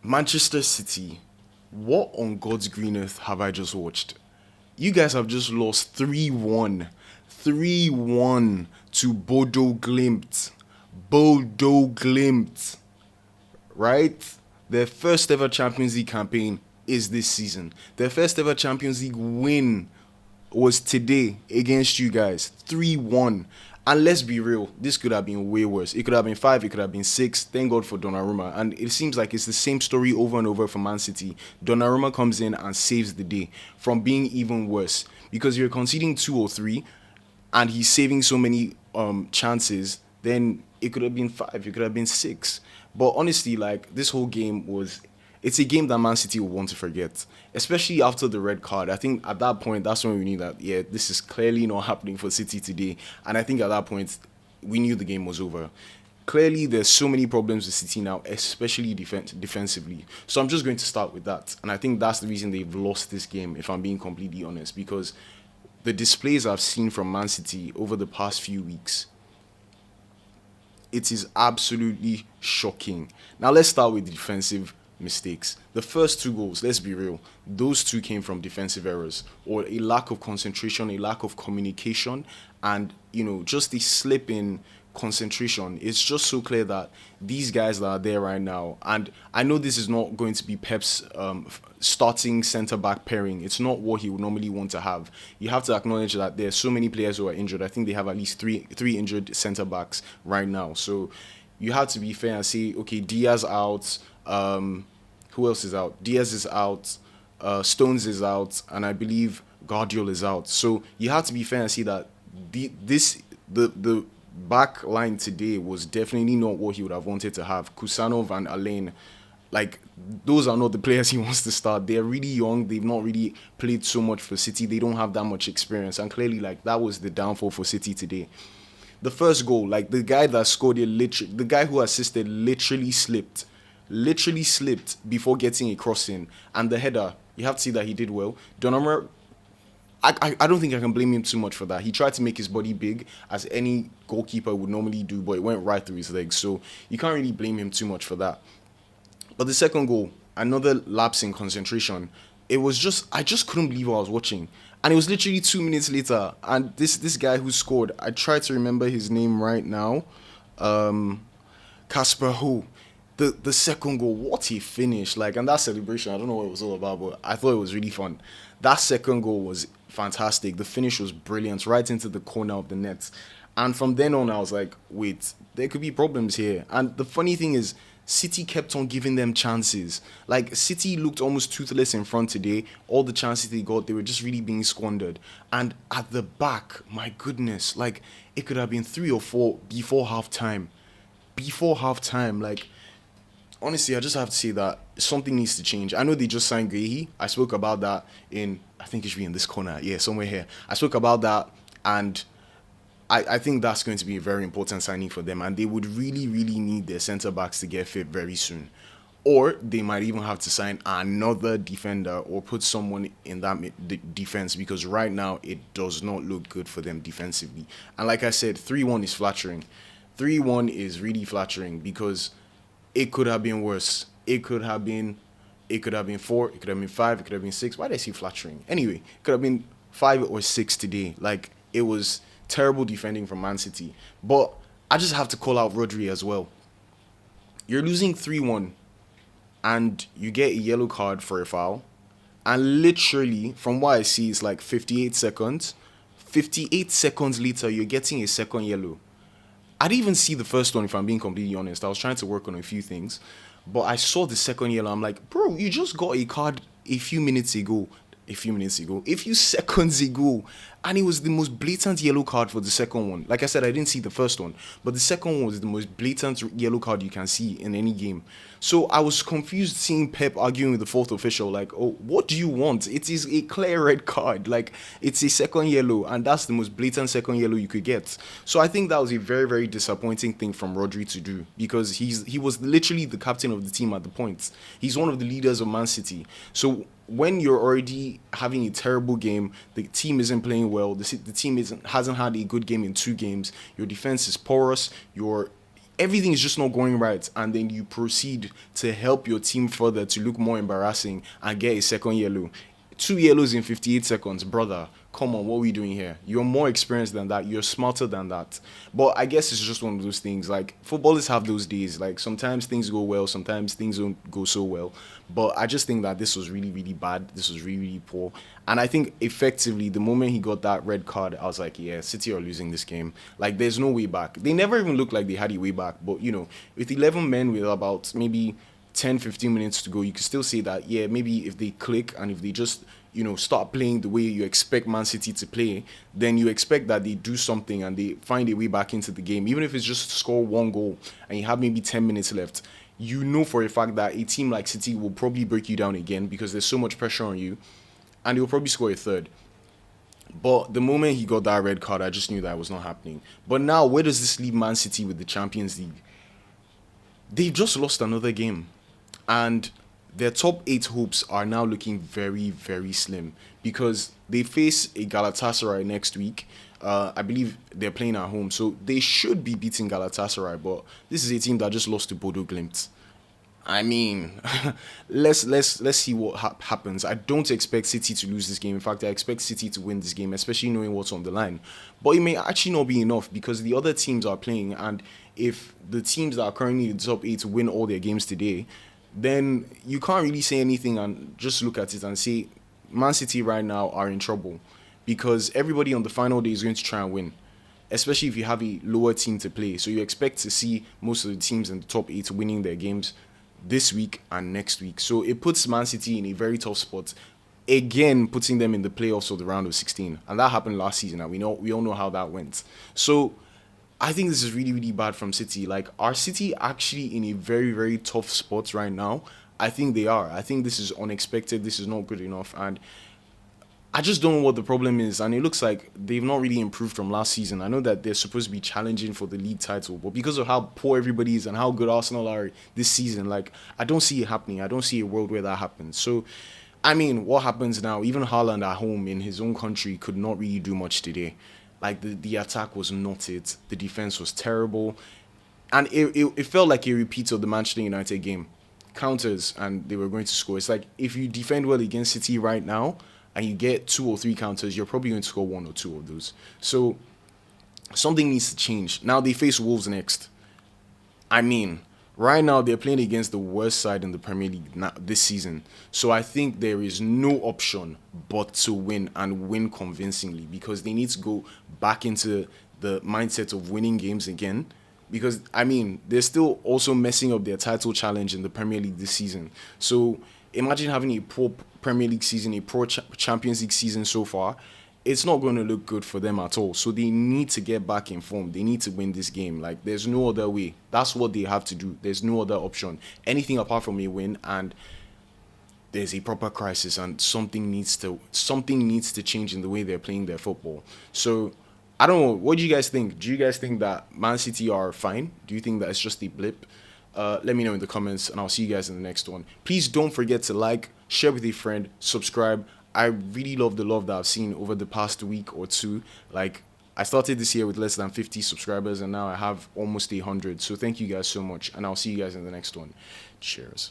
Manchester City, what on God's green earth have I just watched? You guys have just lost 3-1. 3-1 to Bodø Glimt. Bodø Glimt, right? Their first ever Champions League campaign is this season. Their first ever Champions League win was today against you guys. 3-1. And let's be real, this could have been way worse. It could have been 5, it could have been 6. Thank God for Donnarumma. And it seems like it's the same story over and over for Man City. Donnarumma comes in and saves the day from being even worse. Because you're conceding 2 or 3, and he's saving so many chances, then it could have been 5, it could have been 6. But honestly, like, this whole game was... It's a game that Man City will want to forget, especially after the red card. I think at that point, that's when we knew that, yeah, this is clearly not happening for City today. And I think at that point, we knew the game was over. Clearly, there's so many problems with City now, especially defensively. So I'm just going to start with that. And I think that's the reason they've lost this game, if I'm being completely honest, because the displays I've seen from Man City over the past few weeks, it is absolutely shocking. Now, let's start with the defensive mistakes. The first 2 goals, let's be real, those 2 came from defensive errors or a lack of concentration, a lack of communication, and, just a slip in concentration. It's just so clear that these guys that are there right now, and I know this is not going to be Pep's starting centre-back pairing. It's not what he would normally want to have. You have to acknowledge that there are so many players who are injured. I think they have at least three injured centre-backs right now. So you have to be fair and say, okay, Diaz out, who else is out? Diaz is out, Stones is out, and I believe Guardiola is out. So you have to be fair and see that the back line today was definitely not what he would have wanted to have. Khusanov and Alleyne, like, those are not the players he wants to start. They're really young. They've not really played so much for City. They don't have that much experience. And clearly, like, that was the downfall for City today. The first goal, like, the guy that scored it, the guy who assisted literally slipped before getting a cross in. And the header, you have to see that he did well. Donnarumma, I don't think I can blame him too much for that. He tried to make his body big, as any goalkeeper would normally do, but it went right through his legs. So you can't really blame him too much for that. But the second goal, another lapse in concentration. It was just, I just couldn't believe what I was watching. And it was literally 2 minutes later. And this guy who scored, I tried to remember his name right now. Kasper Høgh. The second goal, what a finish. Like, and that celebration, I don't know what it was all about, but I thought it was really fun. That second goal was fantastic. The finish was brilliant, right into the corner of the net. And from then on, I was like, wait, there could be problems here. And the funny thing is, City kept on giving them chances. Like, City looked almost toothless in front today. All the chances they got, they were just really being squandered. And at the back, my goodness, like, it could have been 3 or 4 before halftime. Like, honestly, I just have to say that something needs to change. I know they just signed Guehi. I spoke about that I think it should be in this corner. Yeah, somewhere here. I spoke about that, and I think that's going to be a very important signing for them, and they would really, really need their centre-backs to get fit very soon. Or they might even have to sign another defender or put someone in that defense, because right now it does not look good for them defensively. And like I said, 3-1 is flattering. 3-1 is really flattering because it could have been worse. It could have been 4, it could have been 5, it could have been 6. Why did I say flattering? Anyway, it could have been 5 or 6 today. Like, it was terrible defending from Man City. But I just have to call out Rodri as well. You're losing 3-1 and you get a yellow card for a foul. And literally, from what I see, it's like 58 seconds. 58 seconds later, you're getting a second yellow. I didn't even see the first one, if I'm being completely honest. I was trying to work on a few things. But I saw the second yellow. I'm like, bro, you just got a card a few seconds ago. And it was the most blatant yellow card for the second one. Like I said, I didn't see the first one. But the second one was the most blatant yellow card you can see in any game. So I was confused seeing Pep arguing with the fourth official. Like, oh, what do you want? It is a clear red card. Like, it's a second yellow. And that's the most blatant second yellow you could get. So I think that was a very, very disappointing thing from Rodri to do. Because he was literally the captain of the team at the point. He's one of the leaders of Man City. So when you're already having a terrible game, the team isn't playing well, the team hasn't had a good game in 2 games, your defense is porous, everything is just not going right, and then you proceed to help your team further to look more embarrassing and get a second yellow. 2 yellows in 58 seconds, brother. Come on, what are we doing here? You're more experienced than that. You're smarter than that. But I guess it's just one of those things. Like, footballers have those days. Like, sometimes things go well, sometimes things don't go so well. But I just think that this was really, really bad. This was really, really poor. And I think effectively, the moment he got that red card, I was like, yeah, City are losing this game. Like, there's no way back. They never even looked like they had a way back. But, with 11 men with about maybe 10, 15 minutes to go, you can still say that, yeah, maybe if they click and if they just, start playing the way you expect Man City to play, then you expect that they do something and they find a way back into the game. Even if it's just to score one goal and you have maybe 10 minutes left, you know for a fact that a team like City will probably break you down again because there's so much pressure on you, and they'll probably score a third. But the moment he got that red card, I just knew that was not happening. But now, where does this leave Man City with the Champions League? They've just lost another game. And their top 8 hopes are now looking very, very slim because they face a Galatasaray next week. I believe they're playing at home, so they should be beating Galatasaray. But this is a team that just lost to Bodø Glimt. I mean, let's see what happens. I don't expect City to lose this game. In fact, I expect City to win this game, especially knowing what's on the line. But it may actually not be enough because the other teams are playing, and if the teams that are currently in the top 8 win all their games today, then you can't really say anything and just look at it and say Man City right now are in trouble because everybody on the final day is going to try and win, especially if you have a lower team to play. So you expect to see most of the teams in the top 8 winning their games this week and next week. So it puts Man City in a very tough spot, again putting them in the playoffs of the round of 16. And that happened last season, and we all know how that went. So I think this is really, really bad from City. Like, are City actually in a very, very tough spot right now? I think they are. I think this is unexpected. This is not good enough. And I just don't know what the problem is. And it looks like they've not really improved from last season. I know that they're supposed to be challenging for the league title, but because of how poor everybody is and how good Arsenal are this season, like, I don't see it happening. I don't see a world where that happens. So, I mean, what happens now? Even Haaland at home in his own country could not really do much today. Like, the attack was not it. The defense was terrible. And it felt like a repeat of the Manchester United game. Counters, and they were going to score. It's like, if you defend well against City right now, and you get 2 or 3 counters, you're probably going to score 1 or 2 of those. So, something needs to change. Now they face Wolves next. I mean, right now they're playing against the worst side in the Premier League this season. So I think there is no option but to win and win convincingly because they need to go back into the mindset of winning games again. Because, I mean, they're still also messing up their title challenge in the Premier League this season. So imagine having a poor Premier League season, a poor Champions League season so far. It's not going to look good for them at all. So they need to get back in form. They need to win this game. Like, there's no other way. That's what they have to do. There's no other option. Anything apart from a win, and there's a proper crisis, and something needs to change in the way they're playing their football. So I don't know. What do you guys think? Do you guys think that Man City are fine? Do you think that it's just a blip? Let me know in the comments, and I'll see you guys in the next one. Please don't forget to like, share with a friend, subscribe. I really love the love that I've seen over the past week or two. Like, I started this year with less than 50 subscribers, and now I have almost 100. So thank you guys so much, and I'll see you guys in the next one. Cheers.